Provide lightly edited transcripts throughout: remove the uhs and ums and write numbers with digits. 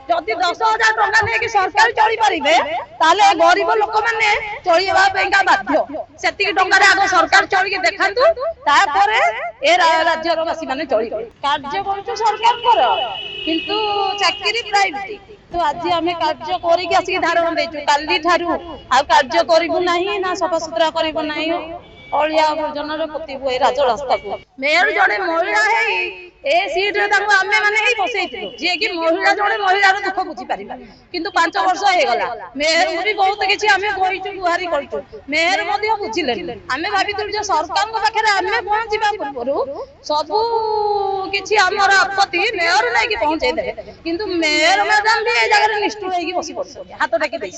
जदि 10,000 टंका नहीं सरकार चली पारे ताले गरीब लोक मैंने चलवा बाध्य से आग सरकार चलिए देखा ए राज्यर बासी मैंने चल कार्य कर सरकार किंतु चाकरी प्राइवेट तो आज आम कार्य करके धारण देचु काली ठारू आ कार्य करू ना सफा सुतरा करना अलिया आवर्जन पोतबू ए राजरास्ता को मेयर जड़े महिला है सीट आम मैंने बसईलु जी कि महिला जड़े महिलार दुख बुझी पार किंतु 5 वर्ष हो गला मेयर भी बहुत किसी आम कहीचु गुहारी करूँ मेयर बुझिले आम भाई सरकार पाखे आम पहुंचा पूर्व सबू किसी आमर आपत्ति मेयर नहीं पहुंचे दे किंतु मेयर मैडम भी जगह निष्ठुर होगी बस पड़े हाथ टेकी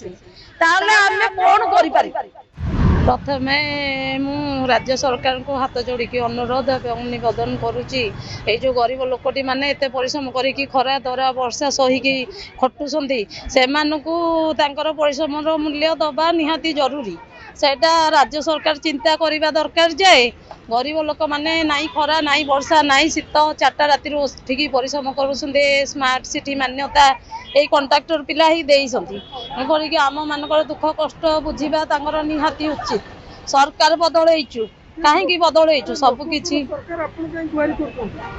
आम कौन कर प्रथमे मु राज्य सरकार को हाथ जोड़ी अनुरोध एवं निवेदन करुच्ची जो गरीब लोकटी माने एते परिश्रम करी खरा दरा वर्षा सहीकि खटुंट से परिश्रम मूल्य दबा निहाती जरूरी सेटा राज्य सरकार चिंता करने दरकार जाए गरीब लोक मैंने नाई खरा नाई वर्षा नाई शीत 4टा राति उठिकी परिश्रम कर स्मार्ट सिटी मान्यता यही कंट्राक्टर पिला ही देती आम मान दुख कष्ट बुझा निहाती उचित सरकार बदलैचु कहीं बदलैचु सबकि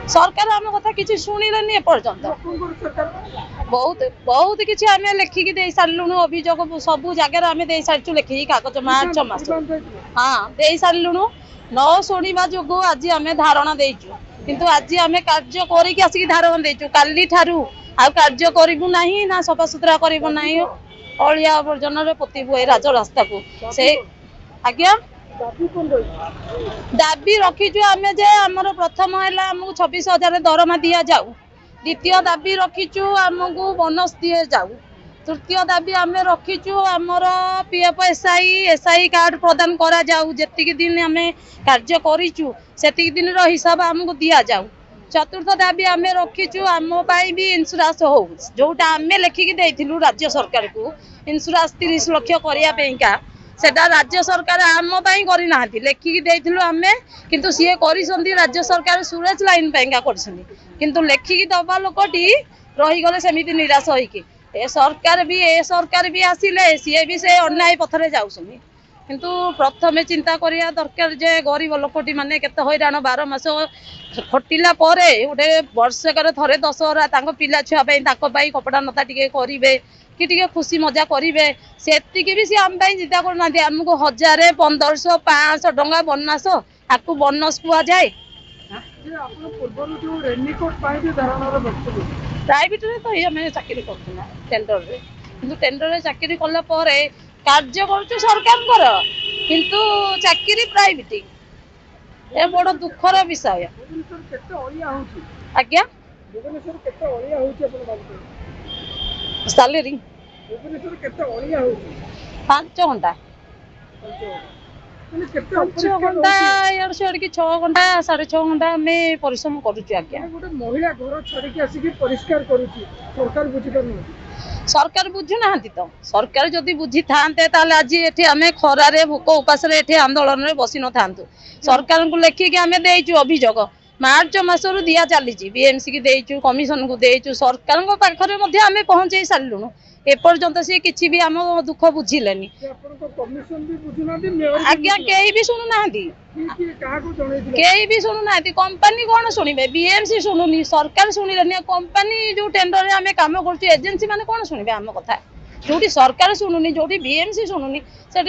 सरकार आम कथा किसी शुणिले एपर्यंत बहुत बहुत किसी आम लिखिकी दे सारूँ अभियोग सबू जगह आम दे सारी लिखिकी कागज मार्च मास हाँ दे सारूँ न शुणा जो आज आम धारणा देचु किंतु आज आम कार्य करके धारणा देचु काली ठारू आ कार्य करू ना सफा सुतरा करना अलिया आवर्जन पोतबू ए राजरास्ता को से आज्ञा दाबी रखीचु आम जे आमर प्रथम है आमको 26,000 दरमा दि जाऊ द्वितीय दाबी रखीचु आमको बोनस दि जाऊ तृतीय दाबी आम रखीचु आमर पीएफ एसआई कार्ड प्रदान करा जाऊ जेतिकी दिन आम कार्य करूँ से दिन हिसाब आमको दि जाऊ चतुर्थ दाबी आम रखीचु आम भी इन्शुरांस हो जोटा आम लिखिकी देथिलु राज्य सरकार को इन्शुरांस 30 लाख करने सेटा राज्य सरकार आम करना लिखिकी देथिलु आम किंतु सी कर राज्य सरकार सुरेश लाइन किंतु लिखिकी दबा लोकटी रहीगले सेमिति निराश होइकी ए सरकार भी आसिले सी भी से अन्याय पथरे जाऊँ किंतु प्रथमे चिंता करिया दरकार जे गरीब लोकटी माने केते हैरान 12 मास खटिला परे गोटे वर्षकर थरे दशहरा पिला छुआ पाई कपड़ा नता टिके करिवे कि टिके खुशी मजा करिवे सेतिकी भी से आम चिंता करना आमको 1000 1500 500 टंका बोनस आपको बोनस कुआ जाए प्राइवेट तो आम चाकरी कर टेंडर किंतु टेंडर चाकरी कला कार्य कर सरकार किंतु चाकरी प्राइवेट ए बड़ दुखर विषय आज्ञा सैलरी 5 घंटा 5 घंटा यार से 6 घंटा 6.5 घंटा आम परिश्रम करुचु आज्ञा महिला घर छाड़ी आसिक परिष्कार करुच्ची सरकार बुझी सरकार बुझुना तो सरकार जदि बुझी था आज ये आम खरारे भोक उपास आंदोलन में बसी न था सरकार को लिखिकी आम देचु अभियोग मार्च मसरू दिया चली बीएमसी की देचु कमिशन को देचु सरकार पाखरे आम पहुंचे सारूँ एपर्यंत सी किसी भी आम दुख बुझिले आज्ञा कहीं भी शुणुना कहीं भी शुणुना कंपनी कौन शुणे बीएमसी शुणुनी सरकार शुणिले कंपनी जो टेंडर में आम कम कर एजेन्सी मैंने कौन शुणे आम कथा जो सरकार शुणुनी जो बीएमसी शुणुनी से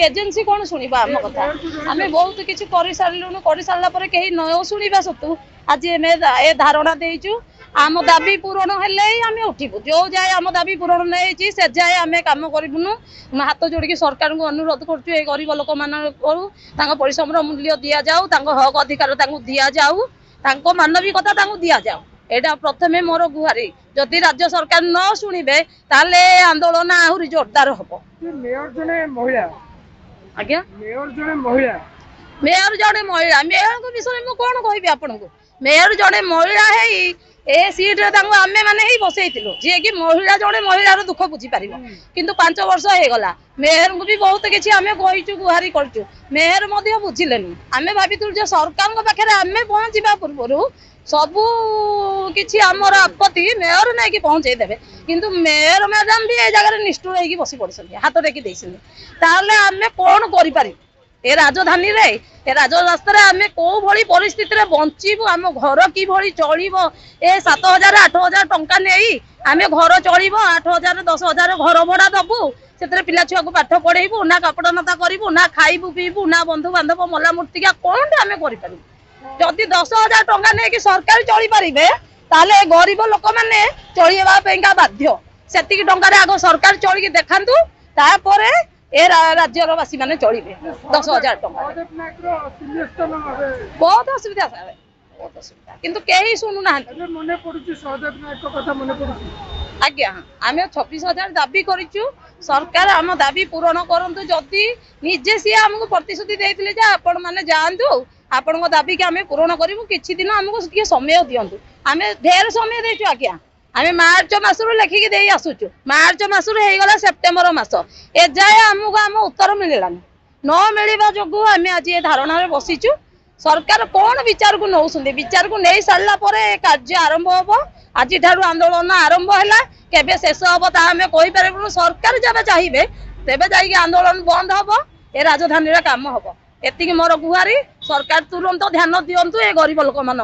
एजेन्सी कौन शुणा आम कथा आम बहुत किसी कर सारूँ कर सारापर कहीं न शुणा सत्तु आज ए धारणा देचु आम दाबी पूरण हेले आम उठबू जो जाए आम दाबी पूरण नहीं से जाए आम कम करूँ हाथ जोड़ी सरकार को अनुरोध करूँ गरीब लोक मान परिश्रम मूल्य दि जाऊ हक अधिकार दि जाऊ मानविकता दि जाऊ एटा प्रथमे मोर गुहारी जदि राज्य सरकार न शुणे ताले आंदोलन आहरी जोरदार हम आज्ञा मेयर जड़े महिला मेयर विषय मुझे कौन कहि आपन को मेयर जड़े महिला है ए सीट आमे मैंने ही बसईलु जी कि महिला जड़े महिलार दुख बुझीपार किंतु 5 वर्ष हो गला मेयर को भी बहुत किसी आम कहीचु गुहारी करचु मेयर बुझिले आम भाविलु जो सरकार पाखे आम पहुँचा पूर्वर सबू किसी आमर आपत्ति मेयर नहीं पहुँचे देवे किंतु मेयर मैडम भी ए जगह निष्ठुर होगी बसी पड़े हाथ टेकी ताहले आम कौन करें ए राजधानी रे ए राजरास्ता आम कौ भली परिस्थिति बंचबू आम घर कि चलो ए 7,000 8,000 टंका नहीं आम घर चलो 8,000 10,000 घर भड़ा दबू से पिला छुआ को पाठ पढ़ेबू ना कपड़ा नता करूँ ना खाइबू पीबू ना बंधु बांधव मला मूर्तिका कौन आम कर जदि 10,000 टंका नहीं सरकार चली पारे ताले गरीब लोक मैंने चलवा बाध्य से टंका आग सरकार चलिए देखातु तापर ए राज्यर बासी मैंने चलिए 10,000 टंका बहुत असुविधा सर बहुत असुविधा किंतु कहीं शुणुना मन पड़ुची सहदेव नायक कथा मन पड़ुची आज्ञा आम 26,000 दाबी करूँ सरकार आम दाबी पूरण करंतु जदि निजे सी आमको प्रतिश्रुति देते आपण मैंने जातु आपण दाबी कि आम पूरण करूँ किसी दिन आमको समय दिंतु आम ढेर समय देचु आज्ञा आम मार्च मसरू लेखिकी दे आसुचु मार्च मसरू हो सेप्टेम्बर मास ए जाए आमको आम उत्तर मिलानी न मिलवा जो आम आज ये धारणा बसीचु सरकार कौन विचार को नौ विचार को नहीं सारा कार्य आरंभ हम आज आंदोलन आरंभ है केबे शेष हम तामें कहीपर सरकार जब चाहिए तेबे जाइए आंदोलन बंद हम ए राजधानी काम हम एति मोर गुहारी सरकार तुरंत ध्यान दिंतु ए गरीब लोक मान।